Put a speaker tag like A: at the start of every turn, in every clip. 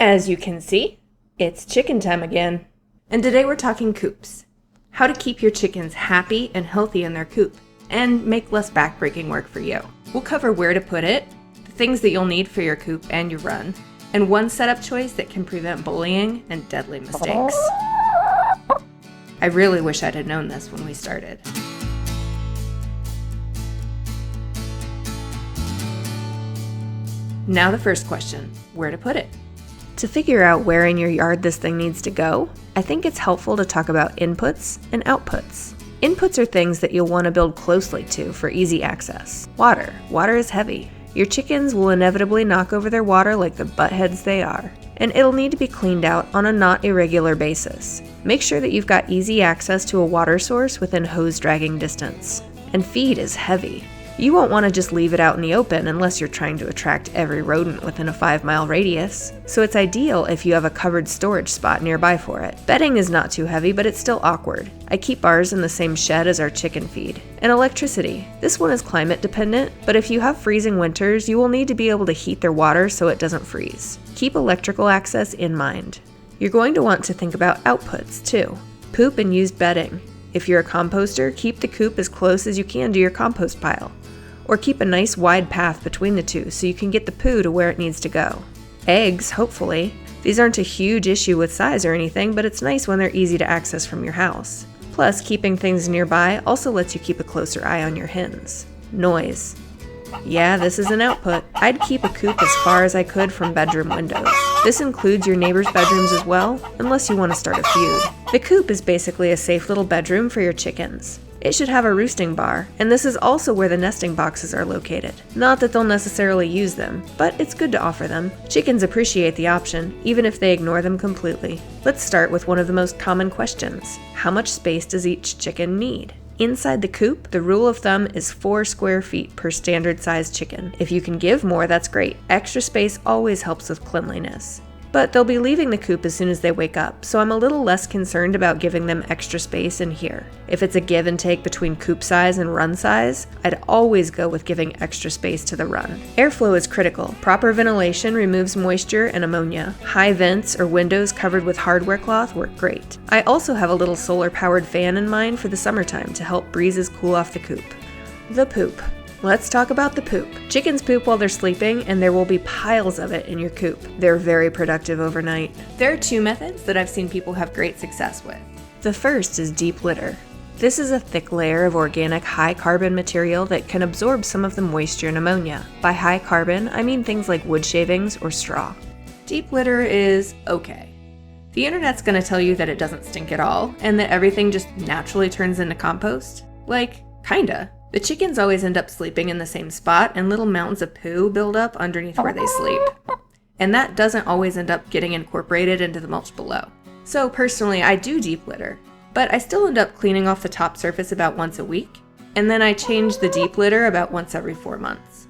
A: As you can see, it's chicken time again. And today we're talking coops. How to keep your chickens happy and healthy in their coop, and make less backbreaking work for you. We'll cover where to put it, the things that you'll need for your coop and your run, and one setup choice that can prevent bullying and deadly mistakes. I really wish I'd have known this when we started. Now the first question, where to put it? To figure out where in your yard this thing needs to go, I think it's helpful to talk about inputs and outputs. Inputs are things that you'll want to build closely to for easy access. Water. Water is heavy. Your chickens will inevitably knock over their water like the buttheads they are, and it'll need to be cleaned out on a not irregular basis. Make sure that you've got easy access to a water source within hose dragging distance. And feed is heavy. You won't want to just leave it out in the open unless you're trying to attract every rodent within a 5-mile radius, so it's ideal if you have a covered storage spot nearby for it. Bedding is not too heavy, but it's still awkward. I keep ours in the same shed as our chicken feed. And electricity. This one is climate dependent, but if you have freezing winters, you will need to be able to heat their water so it doesn't freeze. Keep electrical access in mind. You're going to want to think about outputs too. Poop and used bedding. If you're a composter, keep the coop as close as you can to your compost pile. Or keep a nice wide path between the two so you can get the poo to where it needs to go. Eggs, hopefully. These aren't a huge issue with size or anything, but it's nice when they're easy to access from your house. Plus, keeping things nearby also lets you keep a closer eye on your hens. Noise. Yeah, this is an output. I'd keep a coop as far as I could from bedroom windows. This includes your neighbor's bedrooms as well, unless you want to start a feud. The coop is basically a safe little bedroom for your chickens. It should have a roosting bar, and this is also where the nesting boxes are located. Not that they'll necessarily use them, but it's good to offer them. Chickens appreciate the option, even if they ignore them completely. Let's start with one of the most common questions. How much space does each chicken need? Inside the coop, the rule of thumb is 4 square feet per standard sized chicken. If you can give more, that's great. Extra space always helps with cleanliness. But they'll be leaving the coop as soon as they wake up, so I'm a little less concerned about giving them extra space in here. If it's a give and take between coop size and run size, I'd always go with giving extra space to the run. Airflow is critical. Proper ventilation removes moisture and ammonia. High vents or windows covered with hardware cloth work great. I also have a little solar-powered fan in mind for the summertime to help breezes cool off the coop. The poop. Let's talk about the poop. Chickens poop while they're sleeping, and there will be piles of it in your coop. They're very productive overnight. There are 2 methods that I've seen people have great success with. The first is deep litter. This is a thick layer of organic high-carbon material that can absorb some of the moisture and ammonia. By high carbon, I mean things like wood shavings or straw. Deep litter is okay. The internet's gonna tell you that it doesn't stink at all, and that everything just naturally turns into compost. Like, kinda. The chickens always end up sleeping in the same spot, and little mountains of poo build up underneath where they sleep. And that doesn't always end up getting incorporated into the mulch below. So personally, I do deep litter, but I still end up cleaning off the top surface about once a week, and then I change the deep litter about once every 4 months.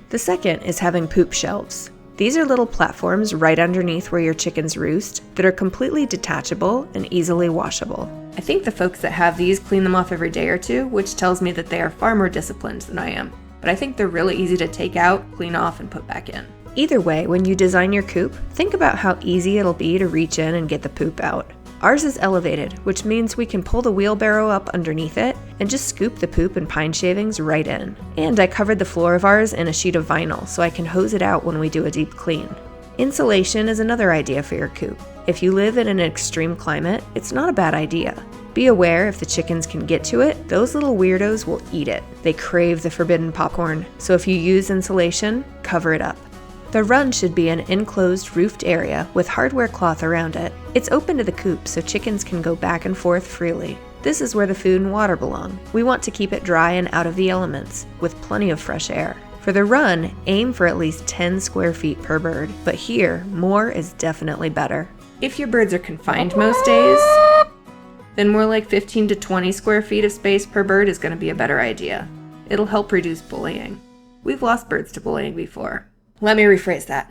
A: The second is having poop shelves. These are little platforms right underneath where your chickens roost that are completely detachable and easily washable. I think the folks that have these clean them off every day or 2, which tells me that they are far more disciplined than I am. But I think they're really easy to take out, clean off, and put back in. Either way, when you design your coop, think about how easy it'll be to reach in and get the poop out. Ours is elevated, which means we can pull the wheelbarrow up underneath it and just scoop the poop and pine shavings right in. And I covered the floor of ours in a sheet of vinyl so I can hose it out when we do a deep clean. Insulation is another idea for your coop. If you live in an extreme climate, it's not a bad idea. Be aware if the chickens can get to it, those little weirdos will eat it. They crave the forbidden popcorn, so if you use insulation, cover it up. The run should be an enclosed roofed area with hardware cloth around it. It's open to the coop so chickens can go back and forth freely. This is where the food and water belong. We want to keep it dry and out of the elements, with plenty of fresh air. For the run, aim for at least 10 square feet per bird, but here, more is definitely better. If your birds are confined most days, then more like 15 to 20 square feet of space per bird is going to be a better idea. It'll help reduce bullying. We've lost birds to bullying before. Let me rephrase that.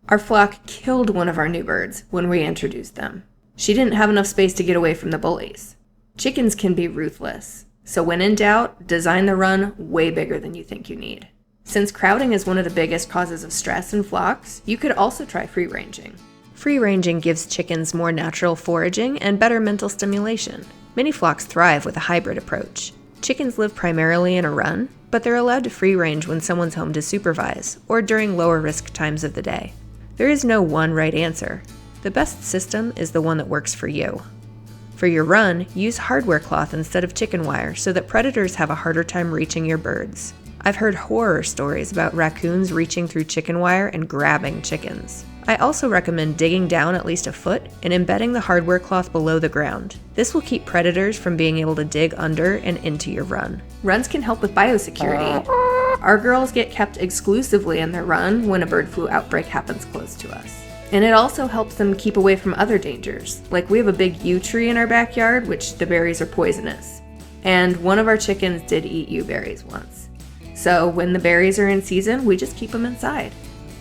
A: Our flock killed one of our new birds when we introduced them. She didn't have enough space to get away from the bullies. Chickens can be ruthless, so when in doubt, design the run way bigger than you think you need. Since crowding is one of the biggest causes of stress in flocks, you could also try free ranging. Free-ranging gives chickens more natural foraging and better mental stimulation. Many flocks thrive with a hybrid approach. Chickens live primarily in a run, but they're allowed to free-range when someone's home to supervise, or during lower-risk times of the day. There is no one right answer. The best system is the one that works for you. For your run, use hardware cloth instead of chicken wire so that predators have a harder time reaching your birds. I've heard horror stories about raccoons reaching through chicken wire and grabbing chickens. I also recommend digging down at least a foot and embedding the hardware cloth below the ground. This will keep predators from being able to dig under and into your run. Runs can help with biosecurity. Our girls get kept exclusively in their run when a bird flu outbreak happens close to us. And it also helps them keep away from other dangers. Like we have a big yew tree in our backyard, which the berries are poisonous. And one of our chickens did eat yew berries once. So when the berries are in season, we just keep them inside.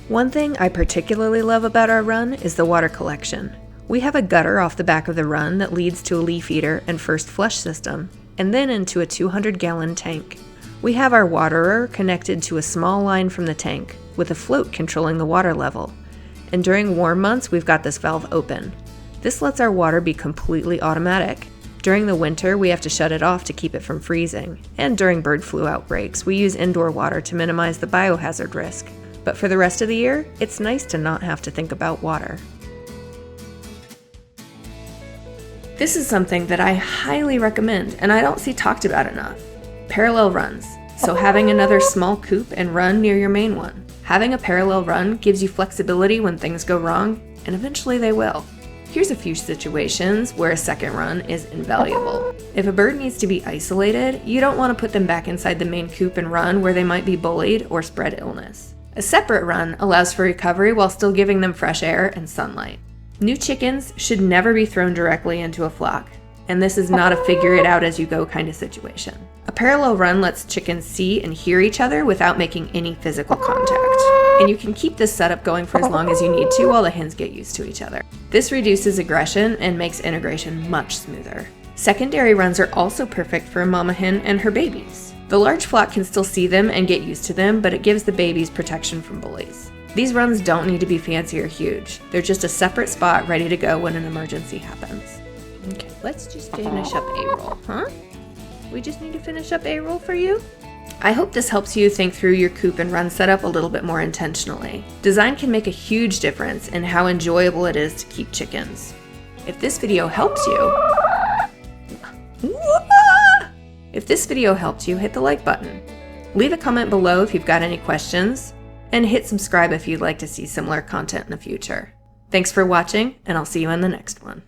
A: One thing I particularly love about our run is the water collection. We have a gutter off the back of the run that leads to a leaf eater and first flush system, and then into a 200-gallon tank. We have our waterer connected to a small line from the tank, with a float controlling the water level. And during warm months, we've got this valve open. This lets our water be completely automatic. During the winter, we have to shut it off to keep it from freezing. And during bird flu outbreaks, we use indoor water to minimize the biohazard risk. But for the rest of the year, it's nice to not have to think about water. This is something that I highly recommend, and I don't see talked about enough. Parallel runs. So having another small coop and run near your main one. Having a parallel run gives you flexibility when things go wrong, and eventually they will. Here's a few situations where a second run is invaluable. If a bird needs to be isolated, you don't want to put them back inside the main coop and run where they might be bullied or spread illness. A separate run allows for recovery while still giving them fresh air and sunlight. New chickens should never be thrown directly into a flock, and this is not a figure it out as you go kind of situation. A parallel run lets chickens see and hear each other without making any physical contact. And you can keep this setup going for as long as you need to while the hens get used to each other. This reduces aggression and makes integration much smoother. Secondary runs are also perfect for a mama hen and her babies. The large flock can still see them and get used to them, but it gives the babies protection from bullies. These runs don't need to be fancy or huge. They're just a separate spot ready to go when an emergency happens. Okay, let's just finish up A-roll, huh? We just need to finish up A-roll for you? I hope this helps you think through your coop and run setup a little bit more intentionally. Design can make a huge difference in how enjoyable it is to keep chickens. If this video helps you, hit the like button. Leave a comment below if you've got any questions, and hit subscribe if you'd like to see similar content in the future. Thanks for watching, and I'll see you in the next one.